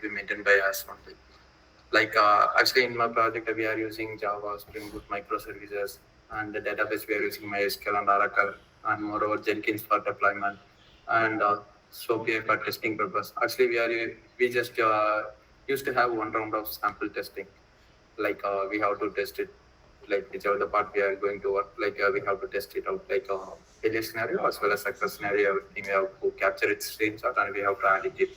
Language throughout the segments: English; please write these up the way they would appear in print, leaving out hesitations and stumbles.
be maintained by us only. Actually, in my project, we are using Java, Spring Boot microservices, and the database we are using MySQL and Oracle, and moreover Jenkins for deployment, and SOAP for testing purpose. Actually, we just used to have one round of sample testing. We have to test it, like whichever the part we are going to work. We have to test it out, failure scenario as well as success scenario. Everything we have to capture its screenshot and we have to edit it.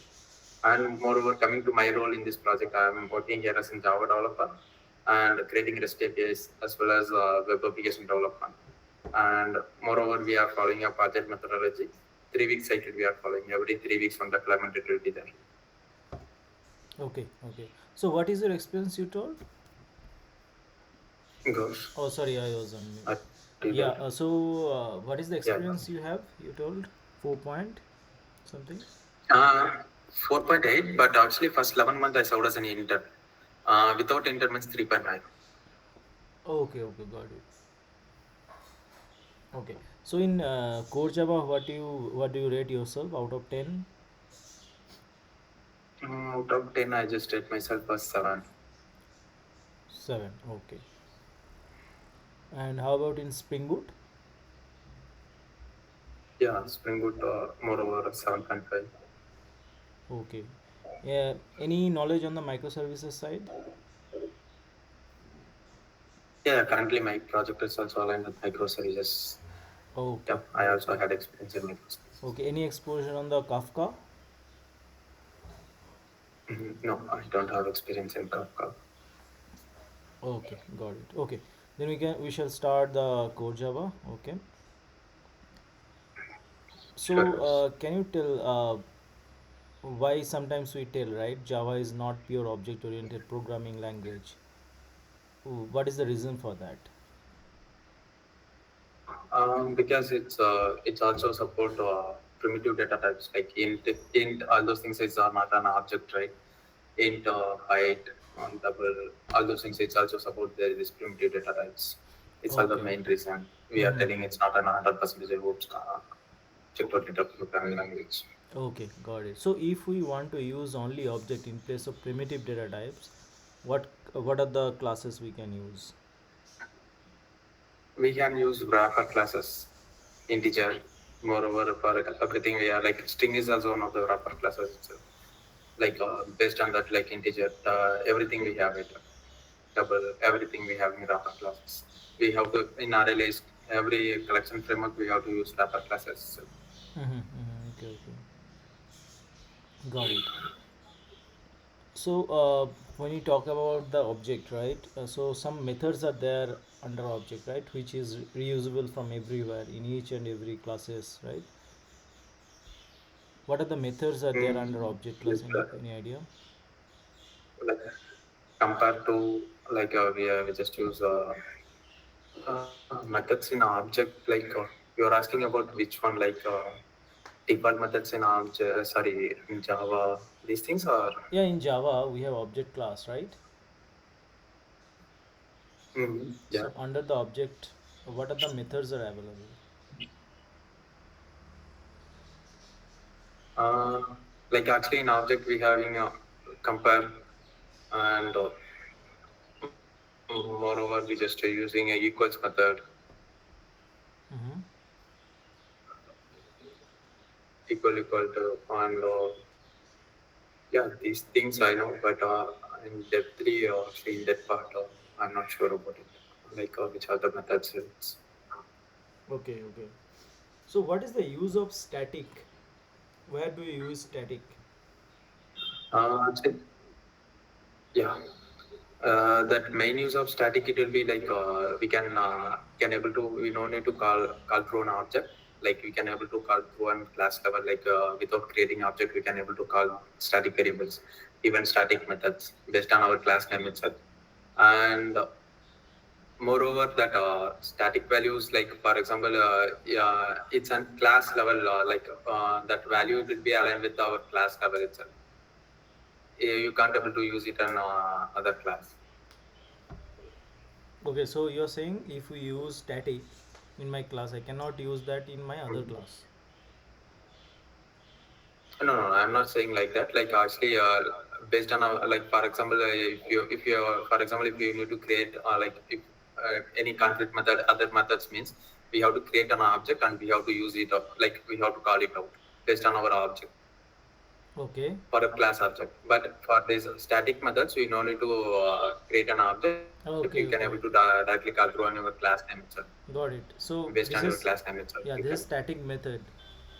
And moreover, coming to my role in this project, I am working here as a Java developer and creating REST APIs as well as web application development. And moreover, we are following a project methodology. 3 weeks cycle we are following. Every 3 weeks on deployment it will be there. Okay, okay. So what is your experience you told? Goes. Oh, sorry, I was on mute. I did Yeah, that. what is the Yeah. experience you have? You told 4 point something? Uh, 4.8, but actually first 11 months I served as an intern. Without intern means 3.9. Okay, okay, got it. Okay. So in core Java, what do you rate yourself out of 10? Out of 10, I just rate myself as 7. 7. Okay. And how about in Spring Boot? Yeah, Spring Boot moreover 7.5. Okay. Yeah. Any knowledge on the microservices side? Yeah, currently my project is also aligned with microservices. Okay, Yeah, I got also it. had experience in microservices. Okay. Any exposure on the Kafka? No, I don't have experience in Kafka. Okay, got it. Okay. Then we shall start the core Java. Okay. So Sure. can you tell why sometimes we tell, right, Java is not pure object oriented programming language? What is the reason for that? Because it's also support primitive data types like int, all those things is not an object, right? Int, byte, on double, all those things. It's also support this primitive data types. It's all the Okay. main reason we are Mm-hmm. telling it's not an 100% object oriented programming language. Okay, got it. So if we want to use only object in place of primitive data types, what are the classes we can use? We can use wrapper classes, integer. Moreover, for everything we are like string is also one of the wrapper classes itself. Based on that, like integer, everything we have it, double, everything we have in wrapper classes. We have to in our list every collection framework we have to use wrapper classes. So, Mm-hmm, mm-hmm. Okay, okay, got it. So when you talk about the object, right? So some methods are there under object, right? Which is reusable from everywhere in each and every classes, right? What are the methods are there under mm, object class? with, Any idea? like compared to we just use methods in object you're asking about which one default methods in object sorry in Java these things are. Yeah, in Java we have object class, right? Yeah. So under the object, what are the methods are available? uh, Actually in object we having a compare and moreover we just using a equals method Mm-hmm. equal to and yeah these things I know but in depth three or actually in that part I'm not sure about it which other methods it's Okay, okay. So what is the use of static? Where do you use static? actually, yeah. That main use of static it will be we can able to we don't need to call through an object we can able to call through an class level without creating object we can able to call static variables even static methods based on our class name itself and moreover that static values for example yeah, it's a class level that value will be aligned with our class level itself. You can't able to use it on other class. Okay, so you're saying if we use static in my class, I cannot use that in my other Mhm. class. No, I'm not saying like that. Actually, based on like for example, if you for example if you need to create like if any conflict method, other methods means we have to create an object and we have to use it like we have to call it out based on our object Okay. for a class object. But for these static methods, we no need to create an object. You can able to Okay, okay. directly call through on your class name itself, Got it. So based on this your is, class name itself. yeah, You this can. is static method.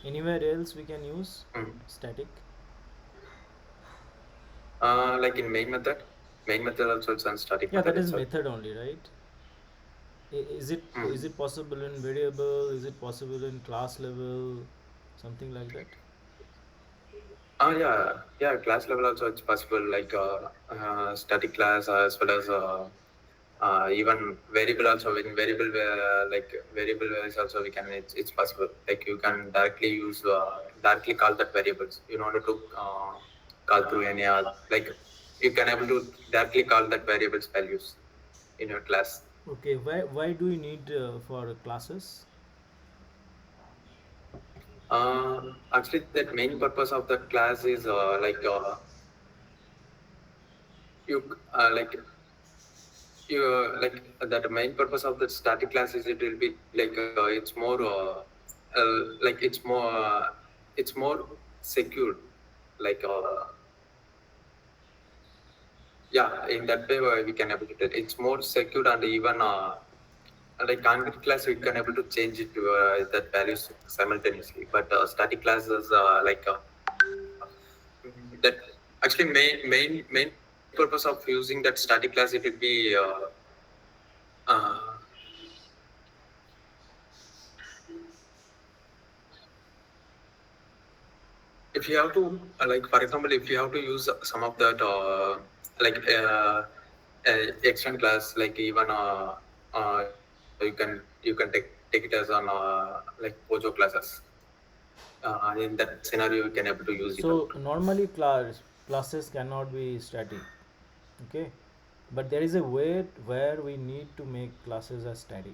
Anywhere else we can use static? Like in main method also it's on static Yeah, method that is itself. method only, right? Is Mm. it possible in variable? Is it possible in class level? Something like that? Yeah, yeah. Class level also it's possible, like static class as well as even variable also. In variable like variable is also we can it's possible. Like you can directly use directly call that variables in order to call through any like you can able to directly call that variables values in your class. Okay, why do you need for classes? Actually, that main purpose of the class is like you you like that main purpose of the static class is it will be like it's more like it's more secured like yeah, in that way we can able to tell it's more secured and even like concrete class we can able to change it to that values simultaneously, but static classes that actually main purpose of using that static class it will be uh, if you have to like for example if you have to use some of that like external class like even you can take it as on like Pojo classes. In that scenario you can able to use it So out. normally classes cannot be static. Okay, but there is a way where we need to make classes as static.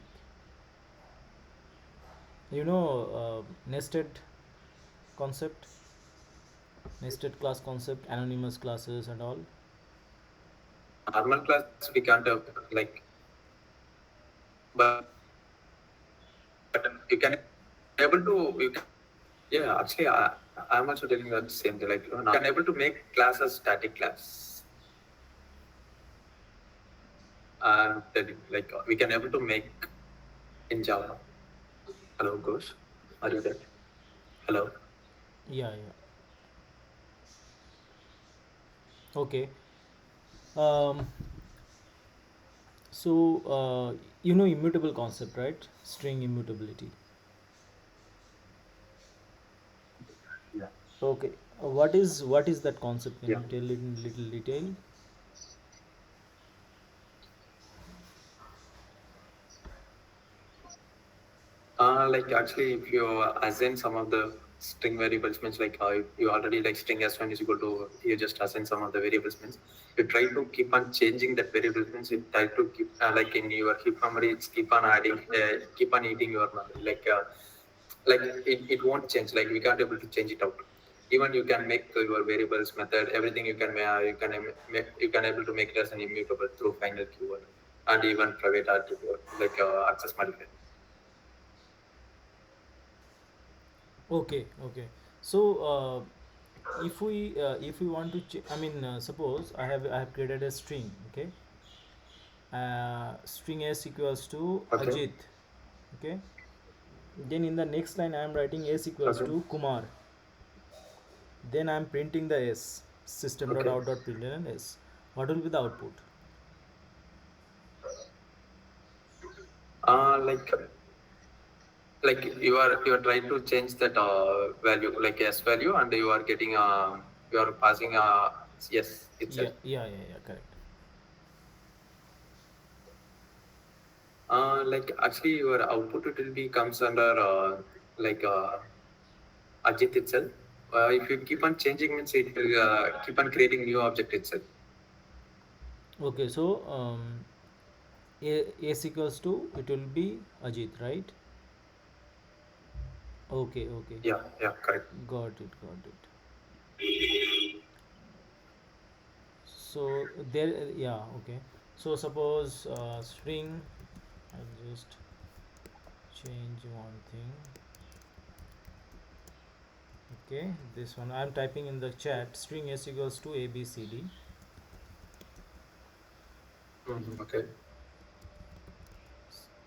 You know, nested concept, nested class concept, anonymous classes and all. Normal class we can't like but you can able to you can yeah actually I'm also telling that same thing like now we can able to make classes static class. Telling like we can able to make in Java. Hello, Ghosh. Are you there? Hello. Yeah, yeah. Okay. Um, so you know immutable concept, right? String immutability. Yeah. Okay. What is that concept? Can Yeah. you tell it in little detail? Like actually, if you assign some of the string variables, means like you already like string s1 is equal to you just assign some of the variables means you try to keep on changing that variables means you try to keep like in your heap memory it's keep on adding keep on eating your memory like it won't change like we can't able to change it out. Even you can make your variables method everything you can able to make it as an immutable through final keyword and even private attribute like access modifier. Okay, okay. So if we want to I mean suppose I have created a string, okay? String s equals to Okay. Ajit, okay? Then in the next line I am writing s equals Okay. to Kumar. Then I am printing the s, system dot Okay. out dot println s. What will be the output? Like you are trying to change that value like s value and you are getting you are passing yes Yeah, itself. yeah, yeah, yeah, correct. Like actually your output it will be comes under like Ajit itself. If you keep on changing means it will keep on creating new object itself. Okay, so s equals to it will be Ajit, right? Okay, okay. Yeah, yeah, correct. Got it, got it. So there, yeah, okay. So suppose string, I'll just change one thing. Okay, this one I'm typing in the chat. String s equals to abcd. Okay.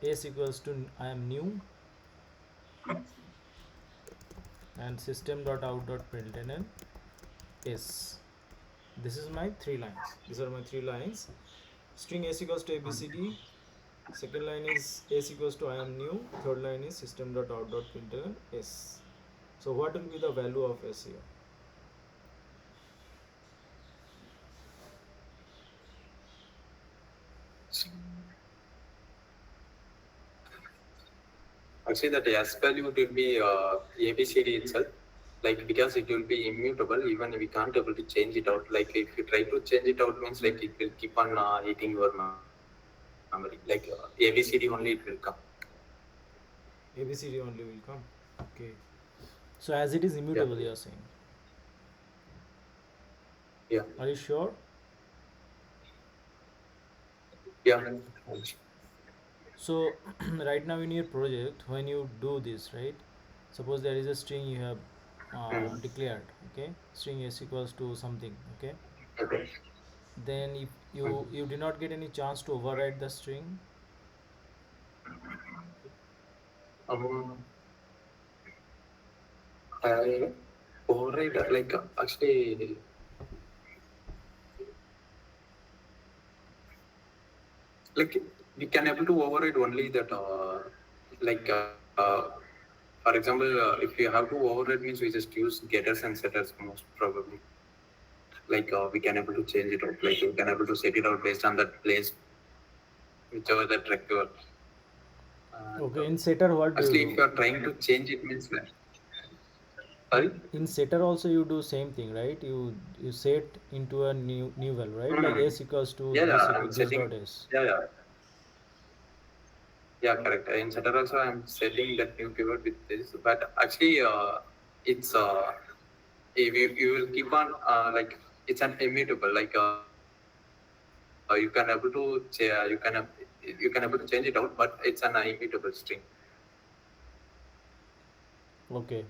S equals to I am new, and system dot out dot println s. This is my three lines. These are my three lines. String s equals to abcd. Second line is s equals to I am new. Third line is system dot out dot println s. So what will be the value of s here? Actually, that S value will be ABCD itself, like because it will be immutable, even we can't able to change it out. Like if you try to change it out, means like it will keep on eating your memory. Like ABCD only it will come. ABCD only will come. Okay. So as it is Yeah, immutable, you are saying. yeah, Are you sure? yeah. So right now in your project, when you do this, right? Suppose there is a string you have Mm. declared, okay? String s equals to something, okay? Okay. Then if you did not get any chance to override the string. Um, I override like actually like we can able to override only that like for example if you have to override means we just use getters and setters most probably like we can able to change it out like we can able to set it out based on that place whichever that required and Okay, in setter what do you actually if do? you are trying to change it means like sorry. In setter also you do same thing, right? You set into a new val, right? Like Hmm. s equals to Yeah, this yeah, I'm equal this setting. dot s. Yeah, yeah, yeah, correct. In Shutter also, I'm setting that new pivot with this, but actually, it's you will keep on like it's an immutable. Like you can able to you can able to change it out, but it's an immutable string. Okay,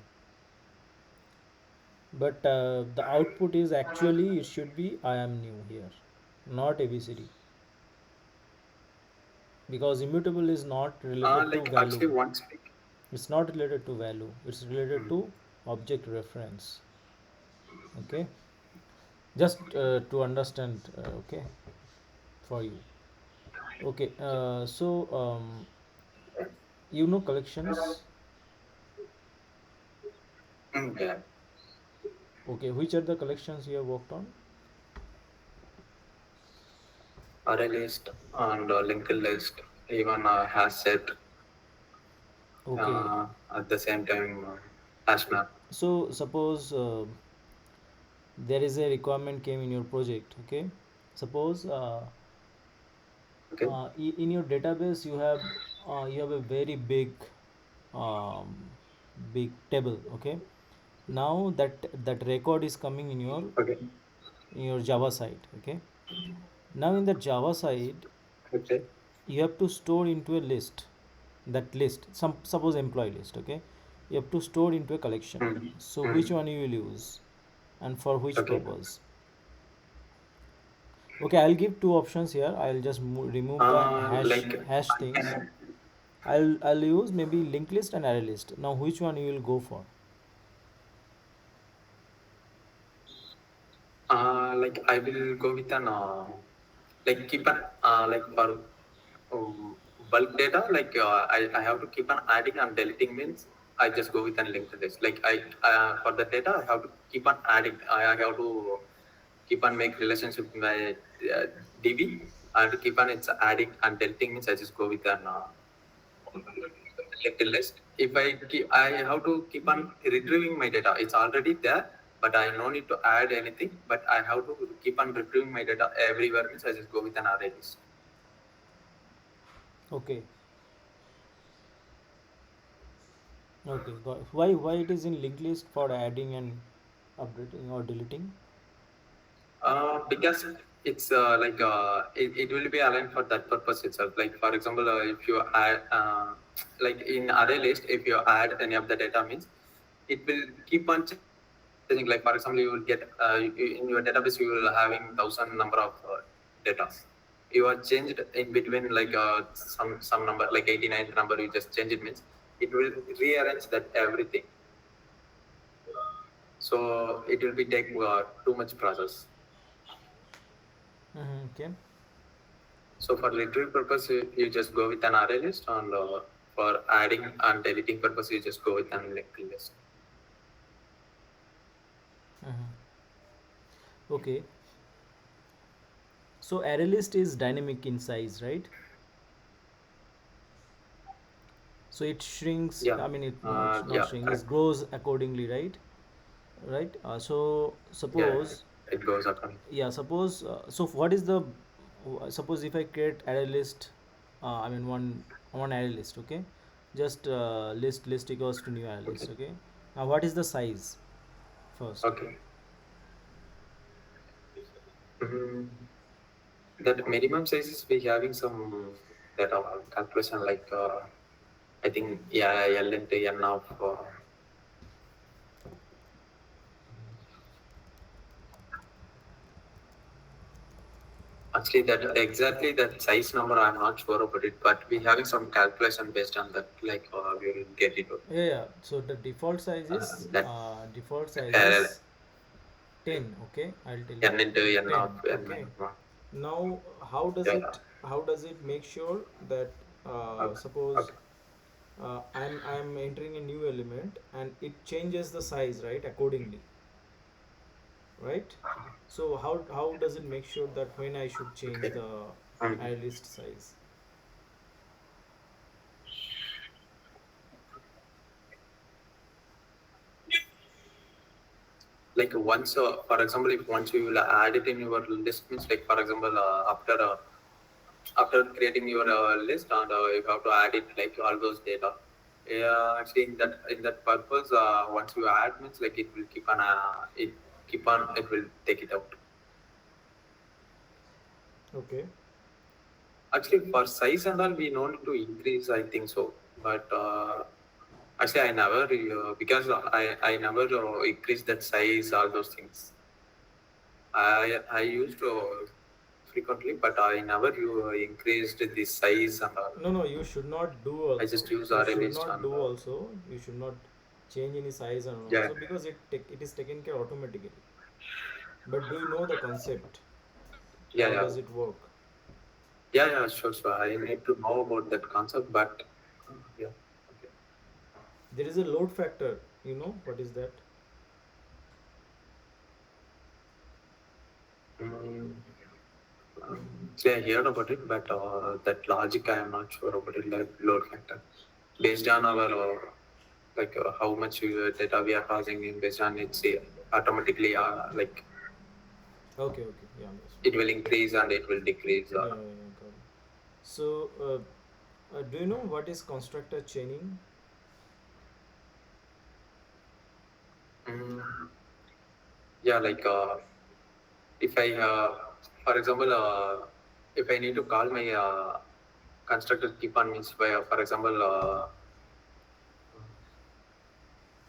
but the output is actually it should be I am new here, not abcd, because immutable is not related to Like value. actually, once we, It's not related to value, it's related mm, to object reference. Okay, just to understand, okay, for you. Okay, so you know collections. yeah, Okay, which are the collections you have worked on? array list and linked list, even hash set Okay, at the same time hash map. so suppose there is a requirement came in your project, okay? Suppose Okay, in your database you have a very um, big table, okay? Now that record is coming okay, in your Java side, okay? Now in the Java side okay. you have to store into a list. That list, some suppose employee list, okay? You have to store into a collection. Mm, So which mm, one you will use and for which okay. purpose? Okay, I'll give two options here. I'll just remove the Like hash I things. can I'll use maybe linked list and array list. Now which one you will go for? like I will go with an like keep an like for um, bulk data like I have to keep on adding and deleting means I just go with an linked list like I for the data I have to keep on adding I have to keep on make relationship with my DB I have to keep on it's adding and deleting means I just go with an linked list. If I have to keep on retrieving my data. It's already there, but I no need to add anything. But I have to keep on retrieving my data everywhere. Means I just go with an array list. Okay, okay. Why it is in linked list for adding and updating or deleting? Because it's it will be aligned for that purpose itself. Like for example, if you add like in array list, if you add any of the data means it will keep on changing. Like for example, you will get in your database you will having 1,000 number of data. You are changed in between like some number like 89th number. You just change it means it will rearrange that everything. So it will be take too much process. Mm-hmm. Okay. So for retrieve purpose, you just go with an array list, and for adding and deleting purpose, you just go with an linked list. Mm-hmm. Okay. So array list is dynamic in size, right? So it shrinks. Yeah, I mean, it not yeah, shrink. It correct. grows accordingly, right? Right. So Yeah, yeah, suppose, it goes according. yeah. Suppose. So what is the? Suppose if I create array list, I mean one array list. Okay, just list equals to new array Okay, list. Okay. Now what is the size first? okay. Mm, that minimum sizes we having some that are calculation like I think yeah L into N of actually that exactly that size number I'm not sure about it, but we having some calculation based on that like we will get it out. Yeah, yeah. So the That default size uh, is 10. Okay, I'll tell you N into N 10. of N Okay. minus 1. Now Yeah, yeah. how does it make sure that Okay. suppose Okay. I'm entering a new element and it changes the size, right, accordingly, right? So how does it make sure that when I should change Okay. the Mm. array list size? Like once, for example, if once you will add it in your list means like for example, after creating your list and you have to add it like all those data. Yeah, actually in that purpose, once you add means like it will keep on it will take it out. Okay. Actually, for size and all, we no need to increase. I think so, but actually, I never because I never increase that size. All those things. I used to frequently, but I never increased the size and all. No, no, you should not do I also. just use You array should list not and do also. You should not change any size and yeah, also because it is taken care automatically. But do you know the concept? yeah, How yeah, does it work? yeah, yeah. Sure, sure. I need to know about that concept, but yeah, okay. There is a load factor. You know what is that? Mm, yeah, I heard about it, but that logic I am not sure about it. Like load factor, based on our like how much data we are passing in, based on it's automatically like Okay, okay, yeah, that's it fine. will increase and it will decrease. Yeah, yeah, yeah, got it. So, do you know what is constructor chaining? Mm, yeah, like if I, for example, if I need to call my constructor keep on means by, for example,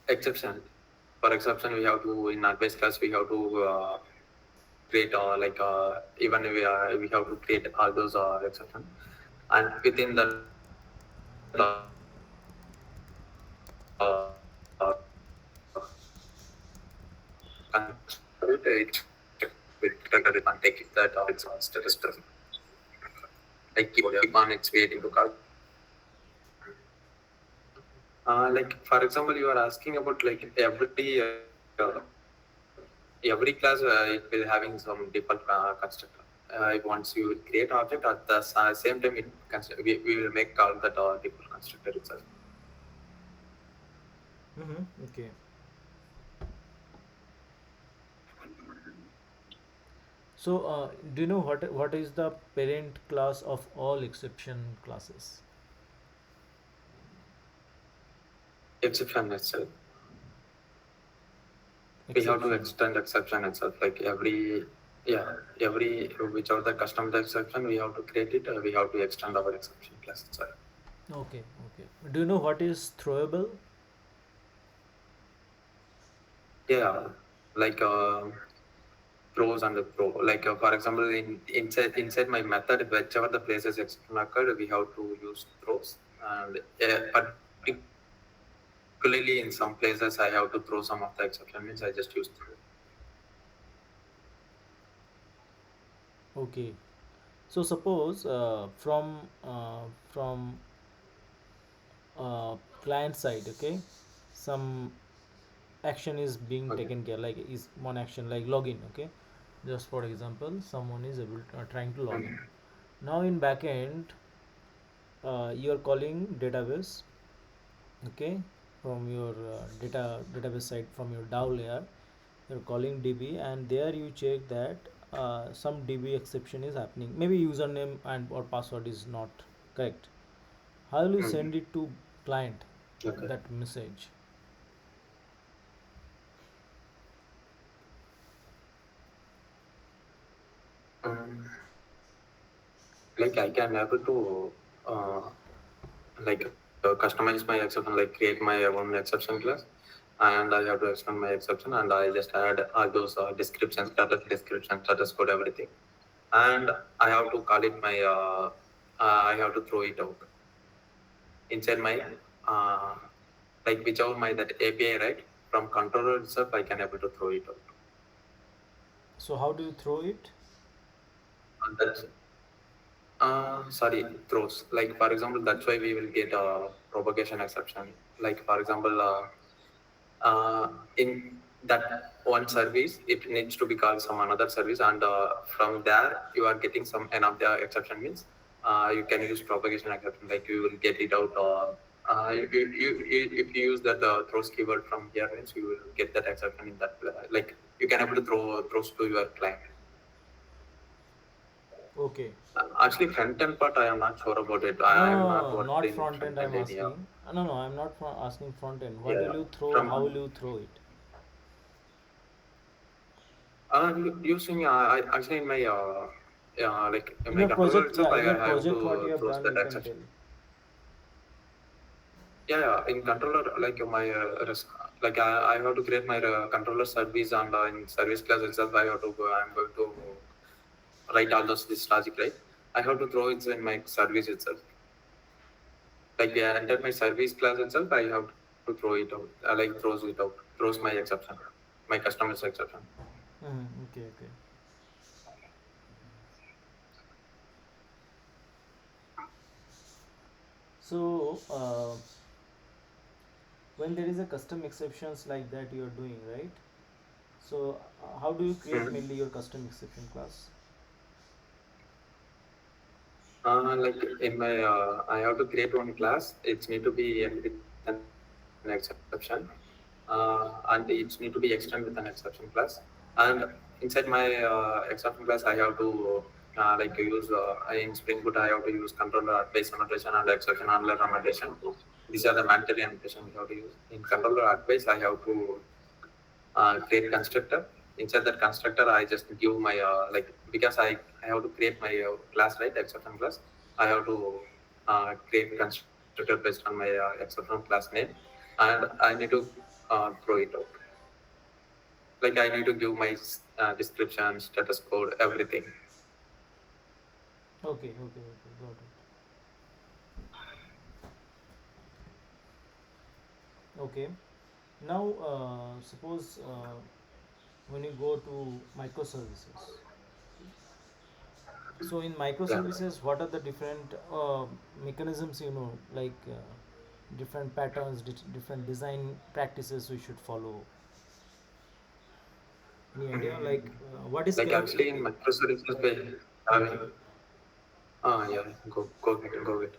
exception. For exception, we have to in advanced class we have to create like even we have to create all those exception, and within that it will trigger it and take it that it's status like keep on it's waiting to call. Like for example, you are asking about like every class it will having some default constructor. Once you will create object at the same time, we will make call that default constructor itself. Mm-hmm. Okay. So, do you know what is the parent class of all exception classes? Exception itself. We have to Exception. extend exception itself like every. Yeah, every whichever the custom exception we have to create it, we have to extend our exception class. Sorry. Okay, okay. Do you know what is throwable? Yeah, like pros and the pro. Like for example, inside my method, whichever the places exception occurred, we have to use throws. And particularly in some places, I have to throw some of the exception. Means I just use throw. Okay. So suppose from client side, okay, some action is being Okay. taken care, like is one action like login, okay, just for example someone is able trying to log in. Mhm. Now in backend, you are calling database, okay, from your database side, from your DAO layer you're calling DB, and there you check that some DB exception is happening, maybe username and or password is not correct. How will you Mhm. send it to client, Okay. that message? Um, like I can able to uh, customize my exception, like create my own exception class, and I have to extend my exception, and I just add all those descriptions, status description, status code, everything, and I have to call it my. I have to throw it out inside my uh, like whichever my that API, right, from controller itself, I can able to throw it out. So how do you throw it? And that's sorry, throws. Like for example, that's why we will get a propagation exception. Like for example, in that one service, it needs to be called some another service, and from there you are getting some another exception. Means you can use propagation exception. Like you will get it out. If you use that throws keyword from here, means you will get that exception in that. Like you can able to throw throws to your client. Okay. Actually, front end part, I am not sure about it. No, I am not no, no, worked not in front front end. end I'm area. asking. No, no, I'm not asking front end. What will Yeah, you throw? How will from you throw it? using actually in my like in In my your controller project, itself, yeah, in your I have project, what you to have throw done, that you can exception. tell. Yeah, yeah, in controller, like my like I have to create my controller service, and in service class itself, I have to go. I'm going to write all those this logic, right? I have to throw it in my service itself. Like enter my service class itself, I have to throw it out. Like throws it out, throws my exception, my customer's exception. Okay, okay. So, when there is a custom exceptions like that you are doing, right? So, how do you create Mhm. mainly your custom exception class? Like in my, I have to create one class. It need to be end with an exception, and it need to be extend with an exception class. And inside my exception class, I have to like use in Spring Boot, I have to use controller base annotation and exception handler annotation. These are the mandatory annotation we have to use. In controller base, I have to create constructor. Inside that constructor, I just give my like because I have to create my class, right, exception class. I have to create constructor based on my exception class name, and I need to throw it out. Like I need to give my description, status code, everything. Okay, okay, okay, got it. Okay. Now, suppose when you go to microservices. So in Yeah. microservices, what are the different mechanisms, like different patterns, different design practices we should follow? Any idea? Like Mm, what is like actually in microservices, having yeah, go with.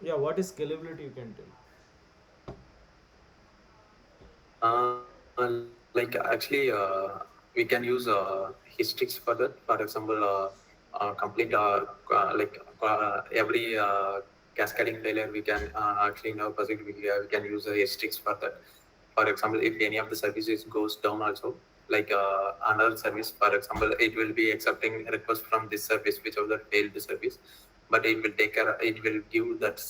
yeah, what is scalability? You can tell. Like actually, we can use heuristics for that. For example, complete every cascading failure, we can actually in our project we can use heuristics for that. For example, if any of the services goes down also, like another service. For example, it will be accepting request from this service, which of the failed service, but it will take care. It will give that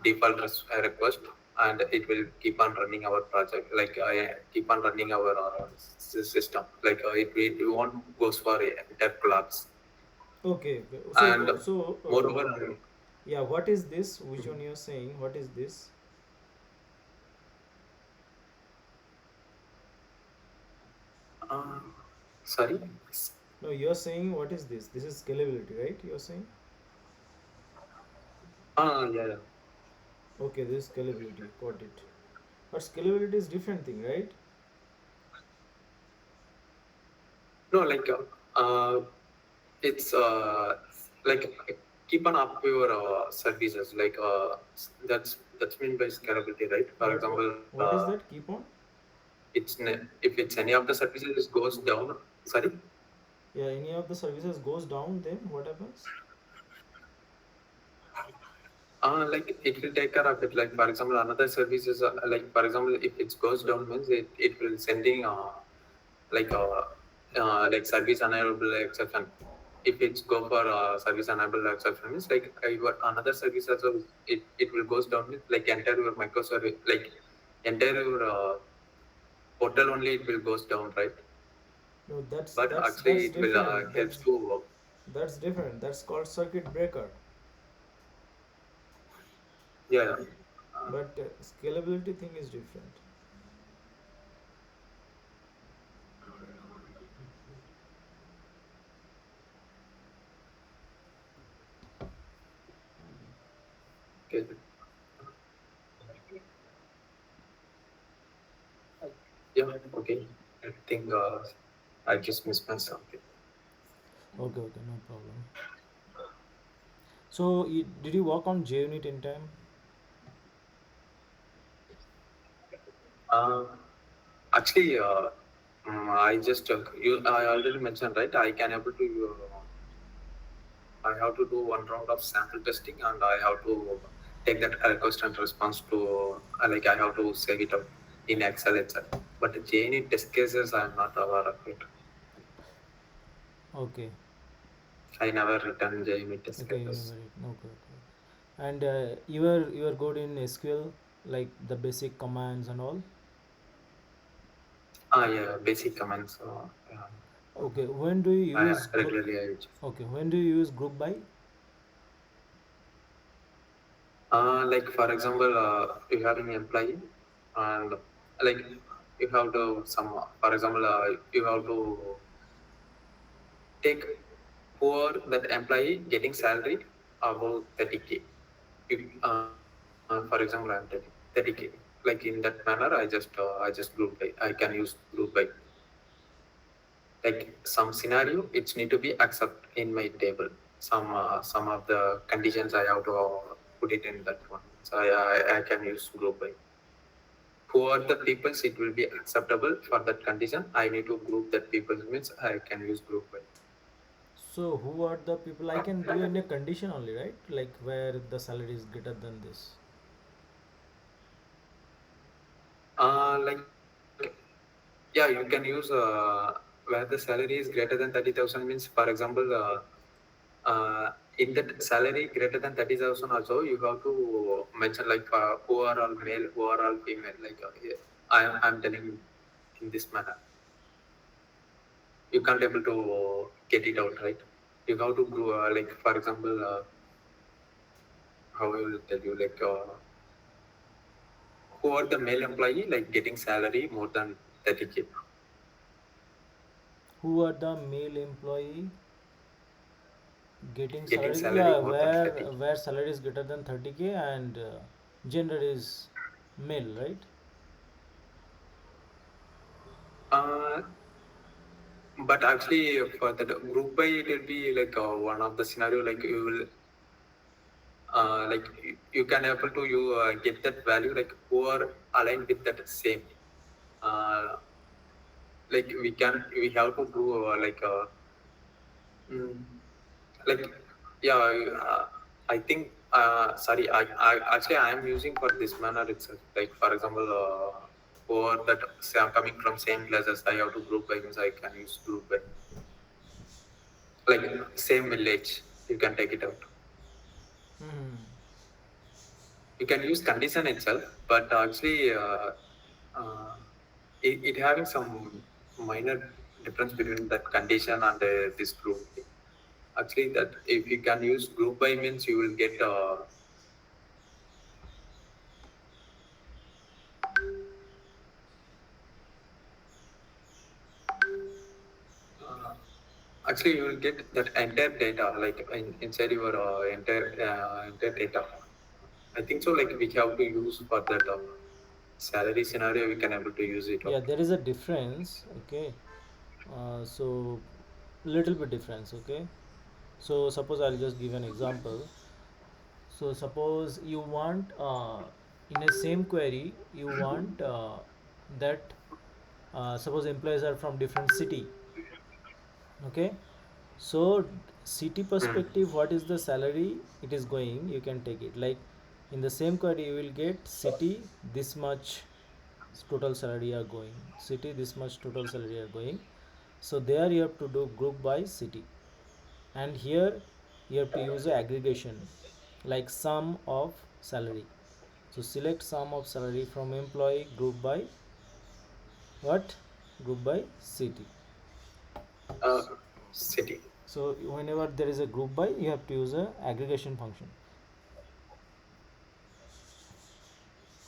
default request, and it will keep on running our project, like keep on running our system. Like it won't goes for entire collapse. Okay, okay. And So moreover, yeah, what is this? Which one you're saying? What is this? uh, sorry. No, you're saying what is this? This is scalability, right? You're saying. Yeah, yeah. Okay, this is scalability. Got it. But scalability is different thing, right? No, like it's like keep on up your services. Like that's mean by scalability, right? For example, What is that? Keep on. if it's any of the services goes down, sorry. Yeah, any of the services goes down, then what happens? Like it will take care of it. Like for example, another services like for example, if it goes down means it will sending like like service unavailable exception. If it's go for service unavailable exception means like your another service also it will goes down means like entire your microservice, like entire your portal only it will goes down, right? No, that's But that's actually that's it will different. helps That's to that's different. That's called circuit breaker. yeah. But scalability thing is different. Okay. Yeah. Okay. I think I just missed something. Okay, okay, no problem. So, did you work on JUnit in time? Uh, Actually, I just you. I already mentioned, right? I can able to. I have to do one round of sample testing, and I have to take that request and response to like I have to save it up in Excel itself. But JNE test cases, I am not aware of it. Okay, I never written JNE test okay, you cases. never read. Okay, okay, okay. And you are good in SQL, like the basic commands and all. Yeah, basic commands. So yeah, Okay, when do you I use group? regularly I use. Okay, when do you use group by? Like for example, you have an employee, and like you have to some. For example, you have to take for that employee getting salary above 30K. If, for example, I'm taking 30K. Like in that manner, I just group by. I can use group by. Like some scenario, it's need to be accept in my table. Some of the conditions I have to put it in that one. So I can use group by. Who are the peoples it will be acceptable for that condition? I need to group that people means I can use group by. So, who are the people I can do in a condition only, right? Like where the salary is greater than this. Like yeah, you can use where the salary is greater than 30,000 means, for example, in that salary greater than 30,000 also you have to mention like who are all male, who are all female. Like yeah, I'm telling in this manner. You can't able to get it out, right? You have to do like for example, how I will tell you like who are the male employee like getting salary more than 30K, Who are the male employee getting getting salary? salary Yeah, more than where 30K. salary is greater than 30K and gender is male, right? Uh, but actually, for the group by, it will be like one of the scenario like you will like you can able to you get that value like who are aligned with that same. Uh, like we have to do mm, like yeah. I think sorry. I actually I am using for this manner itself. Like for example. or that say I'm coming from same classes, I have to group by means I can use group by, like same village, you can take it out. Hmm. You can use condition itself, but actually uh, it having some minor difference between that condition and this group. Actually, that if you can use group by means, you will get uh, actually you will get that entire data like inside your entire data. I think so. Like we have to use for that salary scenario, we can able to use it. Yeah, there is a difference. Okay. So little bit difference. Okay. So suppose I'll just give an example. So suppose you want in a same query you want that suppose employees are from different city. Okay. So city Mm. perspective, what is the salary it is going? You can take it like in the same query you will get city this much total salary are going, city this much total salary are going. So there you have to do group by city, and here you have to use a aggregation like sum of salary. So select sum of salary from employee group by what? Group by city. Uh, City. So whenever there is a group by, you have to use a aggregation function.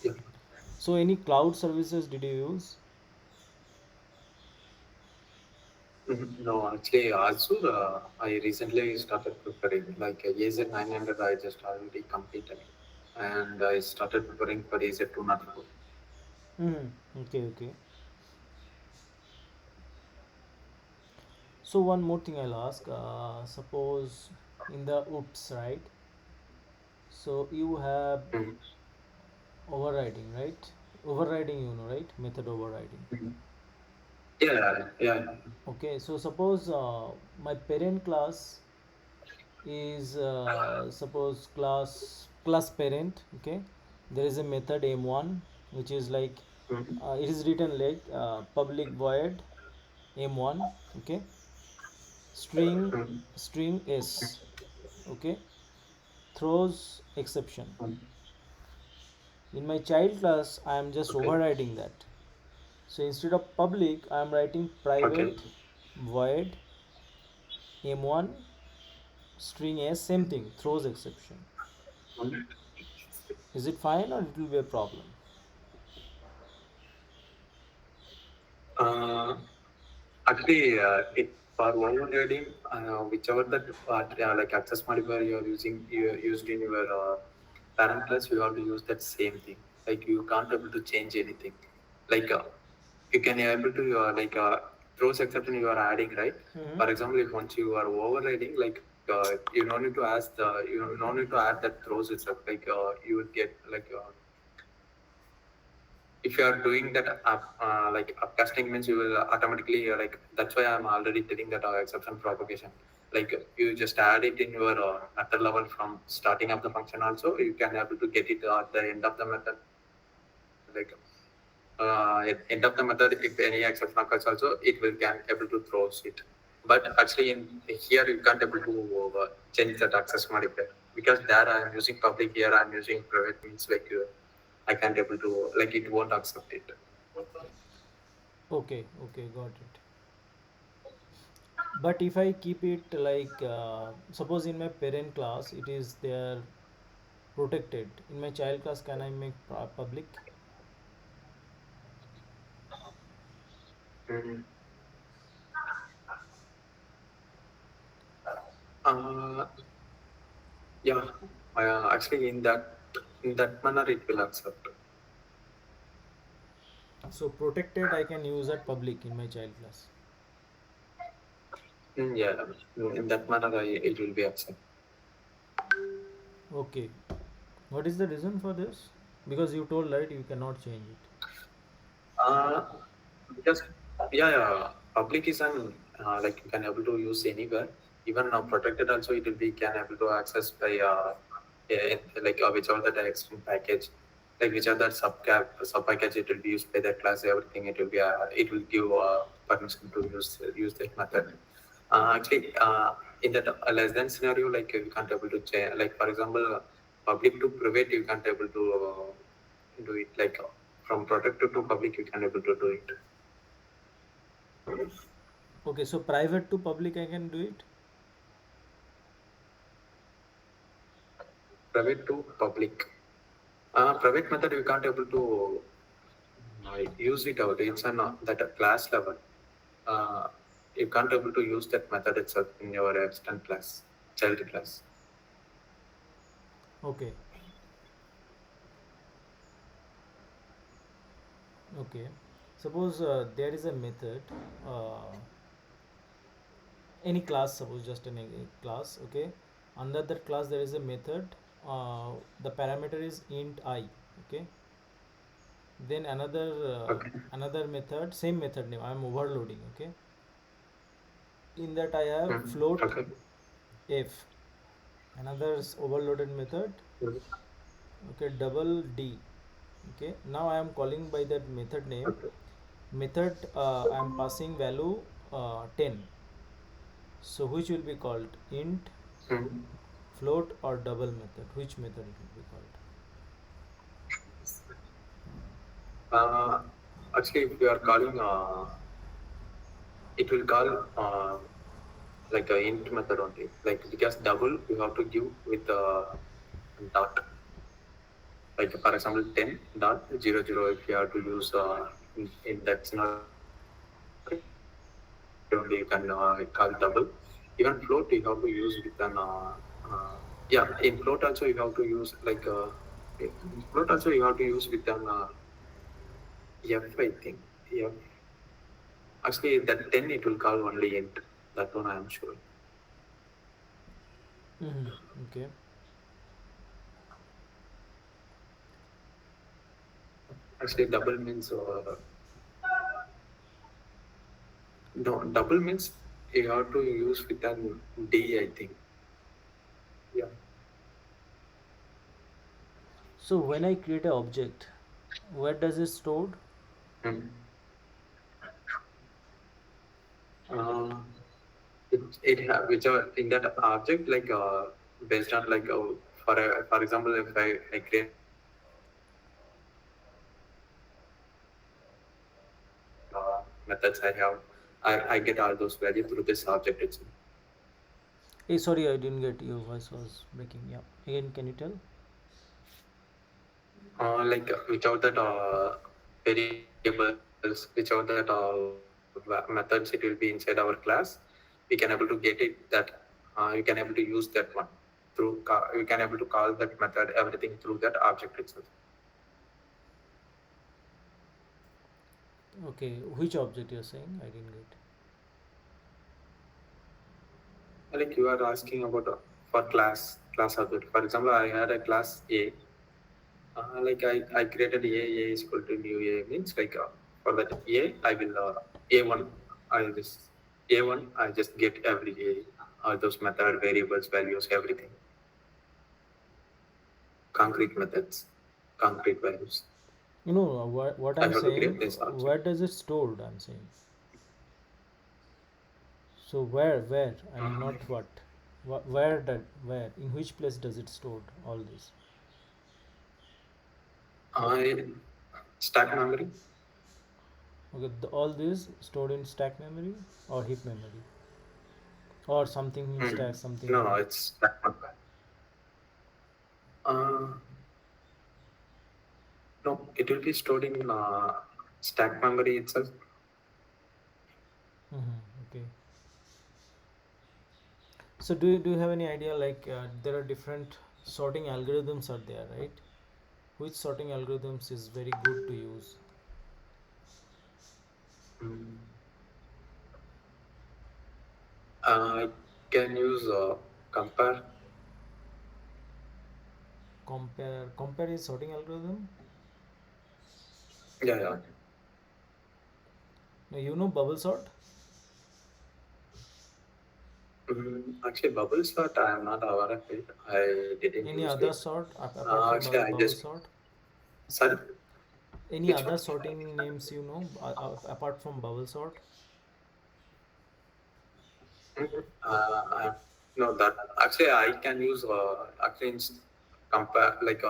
Yeah. So any cloud services did you use? Mhm. No, actually, also I recently started preparing like AZ 900. I just already completed, and I started preparing for AZ 204. Okay, okay. So one more thing I'll ask. Suppose in the oops, right? So you have Mhm. overriding, right? Overriding, you know, right? Method overriding. Mhm. Yeah, yeah. Okay, so suppose my parent class is suppose class parent. Okay, there is a method m1 which is like Mhm. it is written like public void m1. Okay, string Mhm. string s. Okay, throws exception. Mhm. In my child class I am just Okay. overriding that. So instead of public I am writing Okay. private void m1 string s, same thing, throws exception. Mhm. Is it fine or it will be a problem? Uh, Actually, it for overriding, whichever that part, like access modifier you are using, you used in your parent class, you have to use that same thing. Like you can't able to change anything. Like you can able to throws exception you are adding, right? Mm-hmm. For example, if once you are overriding, like you no need to ask the you no need to add that throws itself. Like you would get like if you are doing that like upcasting means you will automatically like that's why I'm already telling that exception propagation, like you just add it in your method level from starting of the function. Also you can able to get it at the end of the method, like at end of the method if any exception occurs also it will can able to throws it. But actually in here you can't able to change that access modifier because there I am using public, here I'm using private means like I can't able to like it won't accept it. Okay, okay, got it. But if I keep it like suppose in my parent class it is there protected, in my child class can I make public? Mm. Uh, yeah, actually in that manner it will accept. So protected I can use at public in my child class. Yeah, in that manner it will be accept. Okay, what is the reason for this? Because you told right you cannot change it. Uh, because yeah, public is an like you can able to use anywhere. Even protected also it will be can able to access by like whichever the extend package. like which other sub package it will be used by that class, everything it will give permission to use that method. Actually, in that less than scenario, like you can't able to change. Like for example, public to private, you can't able to do it. Like from protected to public, you can able to do it. Okay, so private to public I can do it. Private to public. Private method you can't able to use it out. It's an that a class level. Uh, you can't able to use that method itself in your extant class, child class. Okay, okay. Suppose there is a method, uh, any class, suppose just any class, okay. Under that class there is a method, the parameter is int I, okay. Then Okay. another method, same method name I am overloading, okay. In that I have Mhm. float Okay. f, another overloaded method, Mhm. okay, double d, okay. Now I am calling by that method name. Okay. Method I am passing value 10. So which will be called int, Mhm. float, or double method? Which method it will be called? Uh, Actually, if you are calling, it will call like a int method only. Like because double, you have to give with dot. Like for example, 10.00. If you have to use in that scenario only, you can call double. Even float, you have to use with an yeah. In float also, you have to use like in float also, you have to use with an f. I think f. Actually, that 10 it will call only int. That one I am sure. Okay. Actually, double means no. Double means you have to use with an d. I think. Yeah. So when I create an object, where does it stored? Hmm. Uh, it whichever in that object like based on like for example if I create a class and whatever methods I get all those values through this object itself. Hey, sorry, I didn't get your voice was breaking. Yeah. Again, can you tell? Like without that variables, without that methods, it will be inside our class. We can able to get it that you can able to use that one you can able to call that method everything through that object itself. Okay, which object you're saying? I didn't get. Like you are asking about for class object. For example, I had a class A. I created A is equal to new A means like for that A I will A1 I just A1 I just get every A those method variables values everything concrete methods concrete values. What I I'm have to saying, create this where object. does it stored? I'm saying. So where? I mean, Uh, not what. Where? In which place does it stored all this? I stack memory. Okay, all this stored in stack memory or heap memory or something in Hmm. stack, something No, in. it's stack memory. Uh, no, it will be stored in stack memory itself. Okay. So do you have any idea, like there are different sorting algorithms are there, right? Which sorting algorithms is very good to use? Hmm. I can use compare. Compare is sorting algorithm. Yeah, yeah. Now you know bubble sort. Actually, bubble sort, I am not aware of it. I didn't Any use other it. sort apart from Actually, I bubble just sort? Sorry, Any which one? other sorting names you know apart from bubble sort? No, that actually I can use actually compare like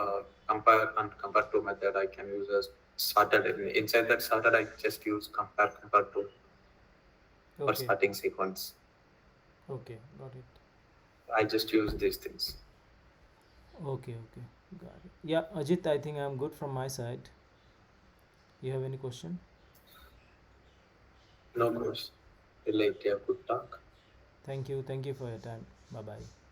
compare and compare to method. I can use as started inside that started. I just use compare to for Okay, starting sequence. okay, got it. I just use these things. Okay, okay, got it. Yeah, Ajit, I think I'm good from my side. You have any question? No course. Relate a good talk. Thank you for your time. Bye bye.